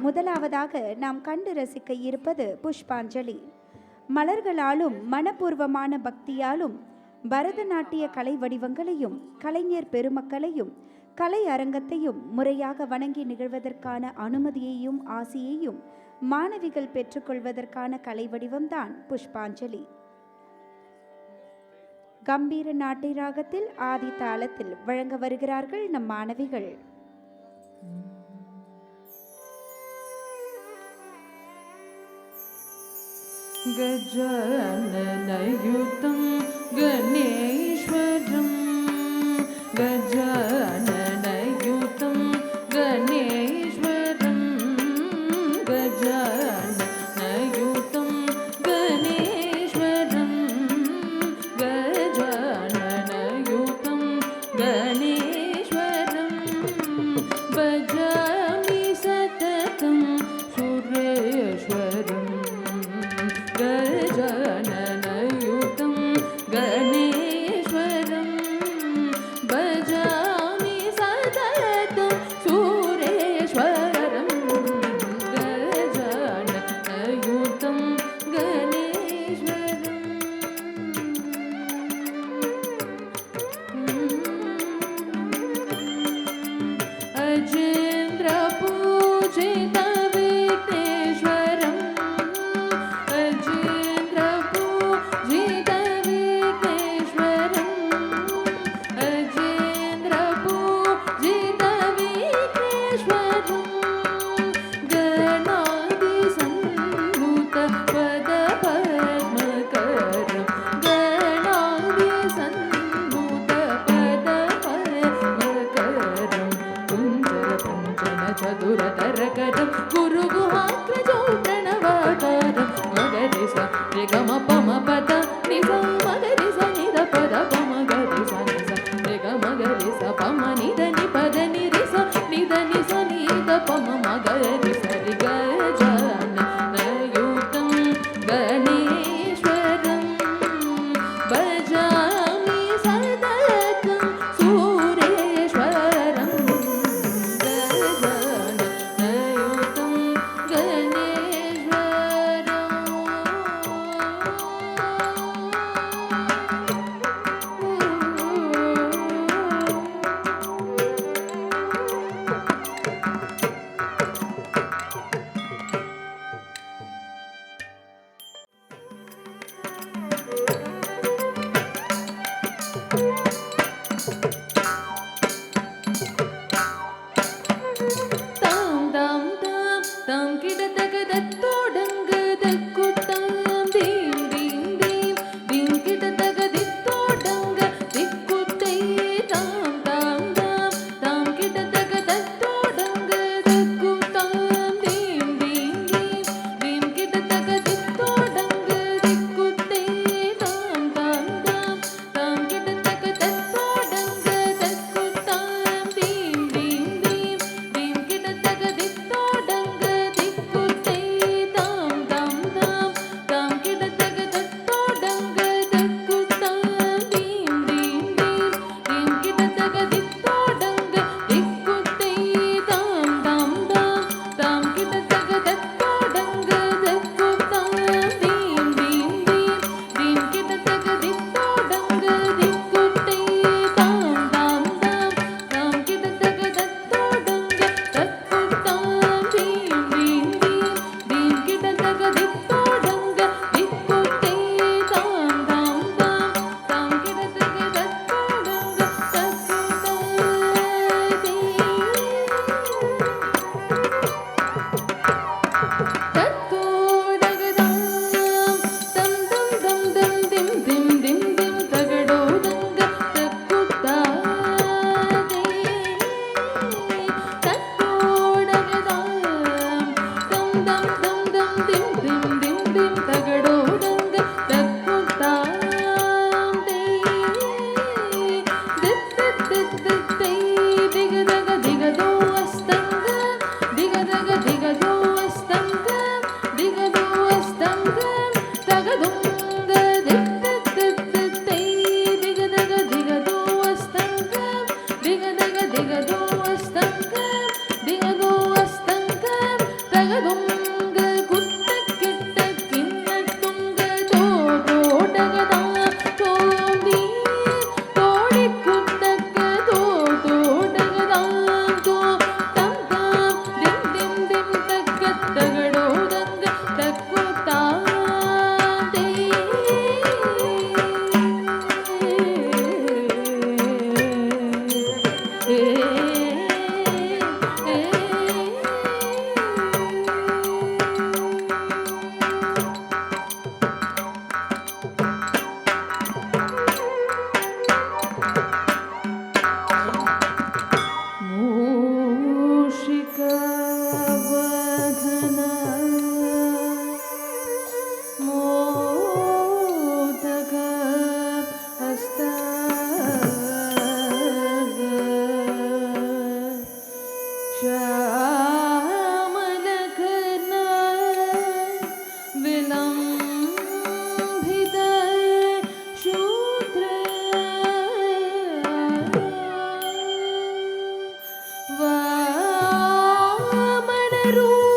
முதலாவதாக நாம் கண்டு ரசிக்க இருப்பது புஷ்பாஞ்சலி. மலர்களாலும் மனப்பூர்வமான பக்தியாலும் பரதநாட்டிய கலை வடிவங்களையும் கலைஞர் பெருமக்களையும் கலை அரங்கத்தையும் முறையாக வணங்கி நிகழ்வதற்கான அனுமதியையும் ஆசியையும் மாணவிகள் பெற்றுக்கொள்வதற்கான கலை வடிவம்தான் புஷ்பாஞ்சலி. கம்பீர நாட்டை ராகத்தில் ஆதி தாளத்தில் வழங்க வருகிறார்கள் நம் மாணவிகள். गजाननयुतं गणेश्वरं गजाननयुतं गणेश्वरं गजाननयुतं गणेश्वरं गजाननयुतं गणेश्वरं भजामि सततं सुरेश्वरम् गजाननयुतं गणेश्वरं भजामि सततं सुरेश्वरं गजाननयुतं गणेश्वरम् अजेन्द्रपूजितं चतुरतरकरं गुरुगुहाग्रजौप्रणवाकारं मगरिस ऋगमपमपद निस मगरिस निद पद पमगरिस निस ऋगमगरिस पम निद निपद निरिस निद निस निद पम मगरिस गजाननयुतं गणेश्वरं भजामि सततं सुरेश्वरं ತಗದುಂಗ ಕುತ್ತ ಕೆಟ್ಟ ಕಿನ್ನ ತುಂಗ ತೋಟಗದ ತೋಂದಿ ತೋಡಿ ಕುತ್ತಕ್ಕ ತೋಟಗದ ತೋ ತಂತ ದಿಂ ದಿಂ ದಿಂ ತಕ್ಕ ತಗಡೋದಂಗ ತಕ್ಕುತ್ತಾಂತೆ ಮೂಷಿಕವಧನ ಮೋದಕ ಹಸ್ತ ಶ್ಯಾಮಲಕರ್ಣ ವಿಲಂಬಿತ ಶೂದ್ರ ವಾಮನ ರೂಪ